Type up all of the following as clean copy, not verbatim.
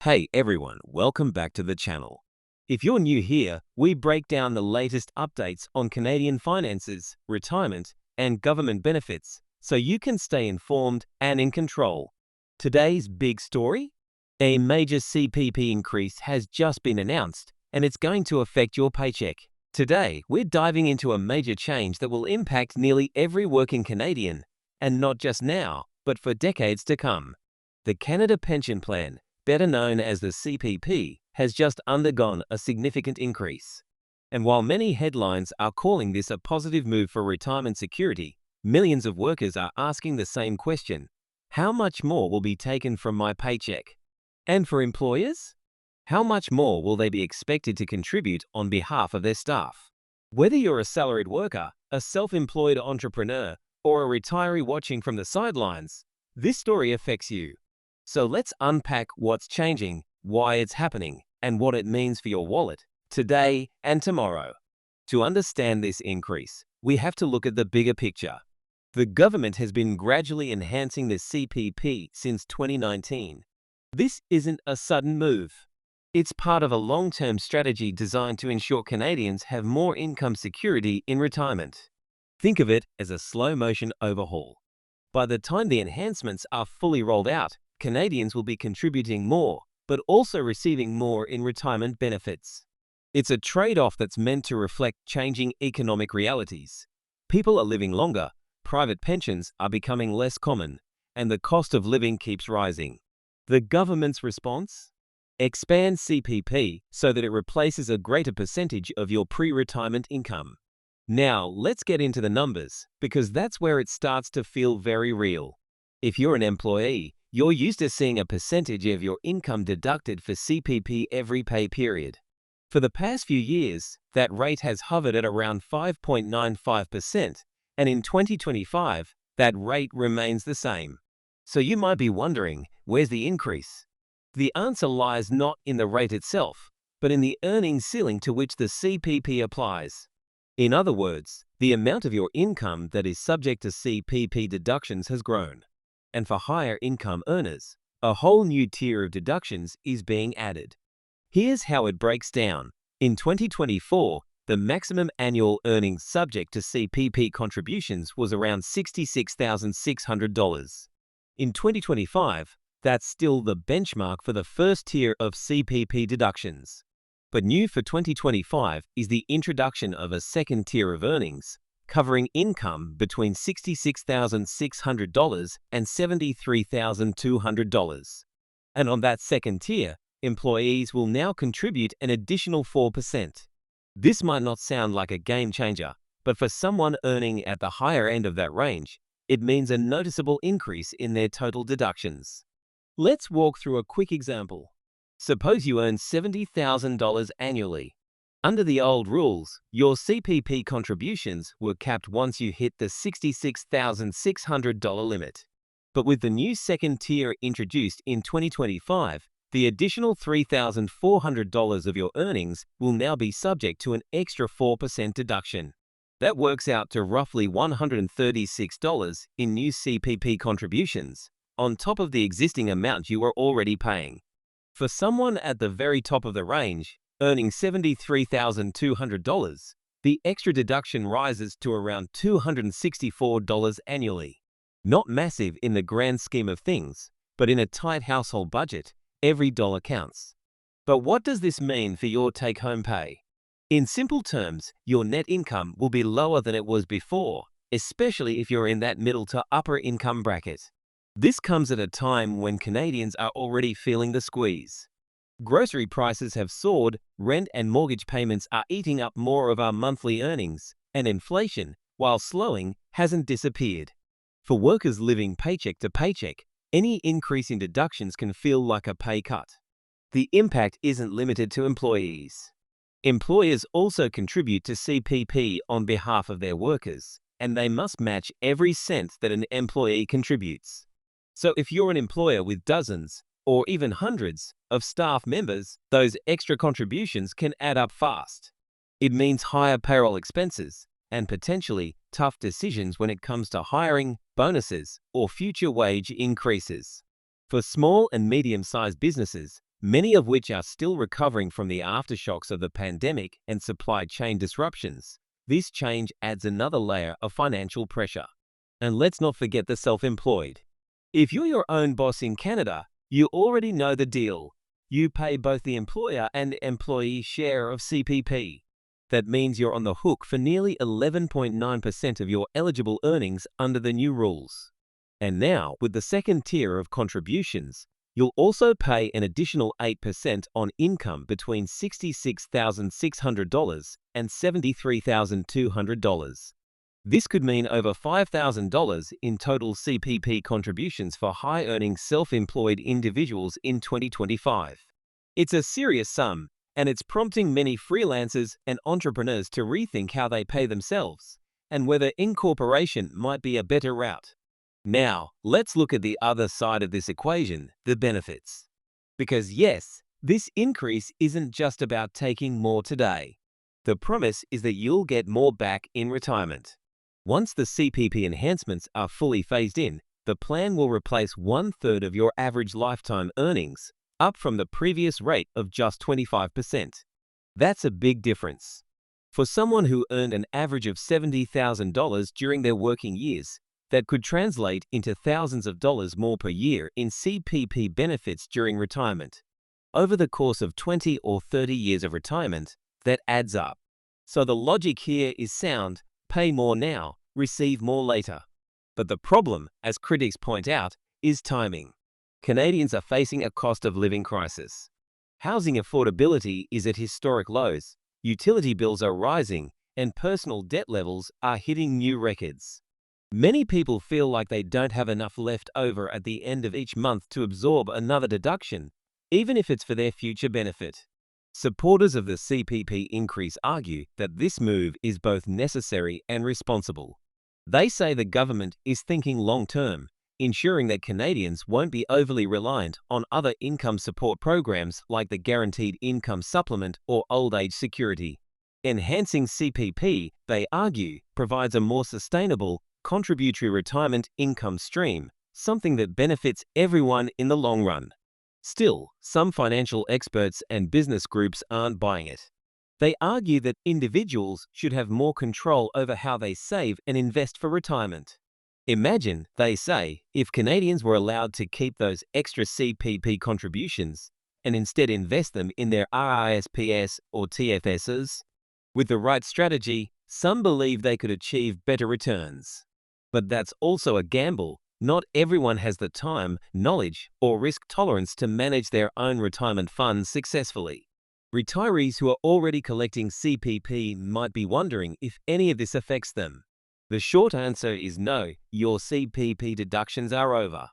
Hey everyone, welcome back to the channel. If you're new here, we break down the latest updates on Canadian finances, retirement, and government benefits so you can stay informed and in control. Today's big story? A major CPP increase has just been announced and it's going to affect your paycheck. Today, we're diving into a major change that will impact nearly every working Canadian, and not just now, but for decades to come. The Canada Pension Plan, better known as the CPP, has just undergone a significant increase. And while many headlines are calling this a positive move for retirement security, millions of workers are asking the same question: how much more will be taken from my paycheck? And for employers? How much more will they be expected to contribute on behalf of their staff? Whether you're a salaried worker, a self-employed entrepreneur, or a retiree watching from the sidelines, this story affects you. So let's unpack what's changing, why it's happening, and what it means for your wallet, today and tomorrow. To understand this increase, we have to look at the bigger picture. The government has been gradually enhancing the CPP since 2019. This isn't a sudden move. It's part of a long-term strategy designed to ensure Canadians have more income security in retirement. Think of it as a slow-motion overhaul. By the time the enhancements are fully rolled out, Canadians will be contributing more, but also receiving more in retirement benefits. It's a trade-off that's meant to reflect changing economic realities. People are living longer, private pensions are becoming less common, and the cost of living keeps rising. The government's response? Expand CPP so that it replaces a greater percentage of your pre-retirement income. Now, let's get into the numbers, because that's where it starts to feel very real. If you're an employee, you're used to seeing a percentage of your income deducted for CPP every pay period. For the past few years, that rate has hovered at around 5.95%, and in 2025, that rate remains the same. So you might be wondering, where's the increase? The answer lies not in the rate itself, but in the earnings ceiling to which the CPP applies. In other words, the amount of your income that is subject to CPP deductions has grown. And for higher income earners, a whole new tier of deductions is being added. Here's how it breaks down. In 2024, the maximum annual earnings subject to CPP contributions was around $66,600. In 2025, that's still the benchmark for the first tier of CPP deductions. But new for 2025 is the introduction of a second tier of earnings, covering income between $66,600 and $73,200. And on that second tier, employees will now contribute an additional 4%. This might not sound like a game changer, but for someone earning at the higher end of that range, it means a noticeable increase in their total deductions. Let's walk through a quick example. Suppose you earn $70,000 annually. Under the old rules, your CPP contributions were capped once you hit the $66,600 limit. But with the new second tier introduced in 2025, the additional $3,400 of your earnings will now be subject to an extra 4% deduction. That works out to roughly $136 in new CPP contributions, on top of the existing amount you are already paying. For someone at the very top of the range, earning $73,200, the extra deduction rises to around $264 annually. Not massive in the grand scheme of things, but in a tight household budget, every dollar counts. But what does this mean for your take-home pay? In simple terms, your net income will be lower than it was before, especially if you're in that middle to upper income bracket. This comes at a time when Canadians are already feeling the squeeze. Grocery prices have soared, rent and mortgage payments are eating up more of our monthly earnings, and inflation, while slowing, hasn't disappeared. For workers living paycheck to paycheck, any increase in deductions can feel like a pay cut. The impact isn't limited to employees. Employers also contribute to CPP on behalf of their workers, and they must match every cent that an employee contributes. So if you're an employer with dozens, or even hundreds, of staff members, those extra contributions can add up fast. It means higher payroll expenses, and potentially tough decisions when it comes to hiring, bonuses, or future wage increases. For small and medium-sized businesses, many of which are still recovering from the aftershocks of the pandemic and supply chain disruptions. This change adds another layer of financial pressure. And let's not forget the self-employed. If you're your own boss in Canada, you already know the deal. You pay both the employer and employee share of CPP. That means you're on the hook for nearly 11.9% of your eligible earnings under the new rules. And now, with the second tier of contributions, you'll also pay an additional 8% on income between $66,600 and $73,200. This could mean over $5,000 in total CPP contributions for high-earning self-employed individuals in 2025. It's a serious sum, and it's prompting many freelancers and entrepreneurs to rethink how they pay themselves and whether incorporation might be a better route. Now, let's look at the other side of this equation, the benefits. Because yes, this increase isn't just about taking more today. The promise is that you'll get more back in retirement. Once the CPP enhancements are fully phased in, the plan will replace 1/3 of your average lifetime earnings, up from the previous rate of just 25%. That's a big difference. For someone who earned an average of $70,000 during their working years, that could translate into thousands of dollars more per year in CPP benefits during retirement. Over the course of 20 or 30 years of retirement, that adds up. So the logic here is sound: pay more now, receive more later. But the problem, as critics point out, is timing. Canadians are facing a cost of living crisis. Housing affordability is at historic lows, utility bills are rising, and personal debt levels are hitting new records. Many people feel like they don't have enough left over at the end of each month to absorb another deduction, even if it's for their future benefit. Supporters of the CPP increase argue that this move is both necessary and responsible. They say the government is thinking long-term, ensuring that Canadians won't be overly reliant on other income support programs like the Guaranteed Income Supplement or Old Age Security. Enhancing CPP, they argue, provides a more sustainable, contributory retirement income stream, something that benefits everyone in the long run. Still, some financial experts and business groups aren't buying it. They argue that individuals should have more control over how they save and invest for retirement. Imagine, they say, if Canadians were allowed to keep those extra CPP contributions and instead invest them in their RRSPs or TFSs. With the right strategy, some believe they could achieve better returns. But that's also a gamble. Not everyone has the time, knowledge, or risk tolerance to manage their own retirement funds successfully. Retirees who are already collecting CPP might be wondering if any of this affects them. The short answer is no, your CPP deductions are over.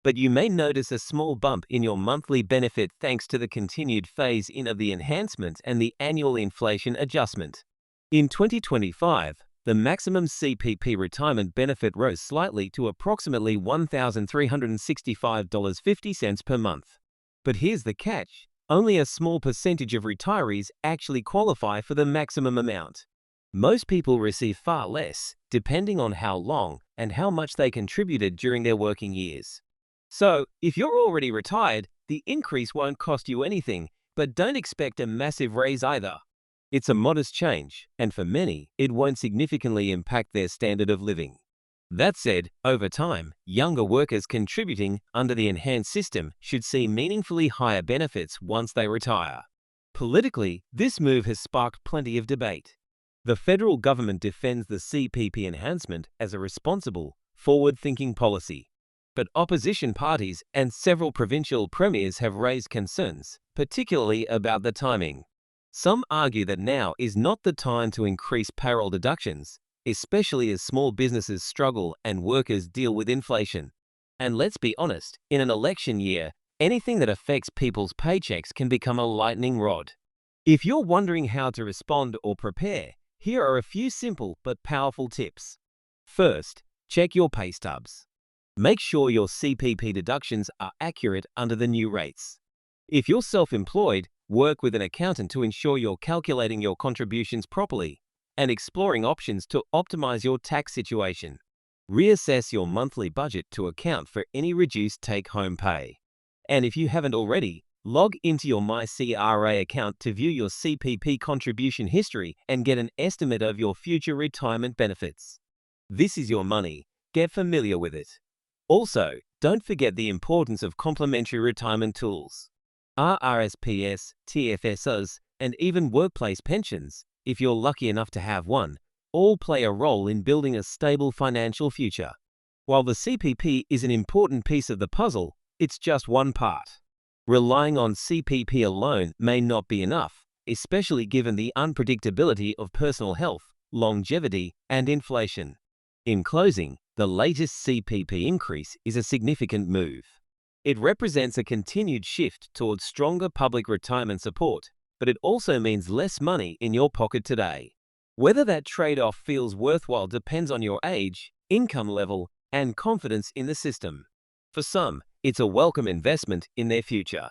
But you may notice a small bump in your monthly benefit thanks to the continued phase-in of the enhancement and the annual inflation adjustment. In 2025, the maximum CPP retirement benefit rose slightly to approximately $1,365.50 per month. But here's the catch: only a small percentage of retirees actually qualify for the maximum amount. Most people receive far less, depending on how long and how much they contributed during their working years. So, if you're already retired, the increase won't cost you anything, but don't expect a massive raise either. It's a modest change, and for many, it won't significantly impact their standard of living. That said, over time, younger workers contributing under the enhanced system should see meaningfully higher benefits once they retire. Politically, this move has sparked plenty of debate. The federal government defends the CPP enhancement as a responsible, forward-thinking policy. But opposition parties and several provincial premiers have raised concerns, particularly about the timing. Some argue that now is not the time to increase payroll deductions, especially as small businesses struggle and workers deal with inflation. And let's be honest, in an election year, anything that affects people's paychecks can become a lightning rod. If you're wondering how to respond or prepare, here are a few simple but powerful tips. First, check your pay stubs. Make sure your CPP deductions are accurate under the new rates. If you're self-employed, work with an accountant to ensure you're calculating your contributions properly and exploring options to optimize your tax situation. Reassess your monthly budget to account for any reduced take-home pay. And if you haven't already, Log into your MyCRA account to view your CPP contribution history and get an estimate of your future retirement benefits. This is your money. Get familiar with it. Also, don't forget the importance of complementary retirement tools. RRSPs, TFSs, and even workplace pensions, if you're lucky enough to have one, all play a role in building a stable financial future. While the CPP is an important piece of the puzzle, it's just one part. Relying on CPP alone may not be enough, especially given the unpredictability of personal health, longevity, and inflation. In closing, the latest CPP increase is a significant move. It represents a continued shift towards stronger public retirement support, but it also means less money in your pocket today. Whether that trade-off feels worthwhile depends on your age, income level, and confidence in the system. For some, it's a welcome investment in their future.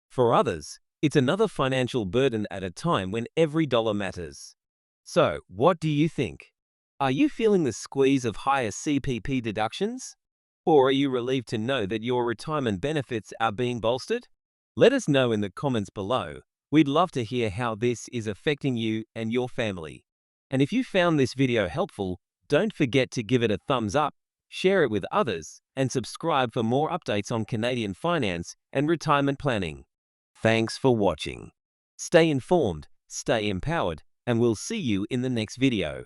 For others, it's another financial burden at a time when every dollar matters. So, what do you think? Are you feeling the squeeze of higher CPP deductions? Or are you relieved to know that your retirement benefits are being bolstered? Let us know in the comments below. We'd love to hear how this is affecting you and your family. And if you found this video helpful, don't forget to give it a thumbs up, share it with others, and subscribe for more updates on Canadian finance and retirement planning. Thanks for watching. Stay informed, stay empowered, and we'll see you in the next video.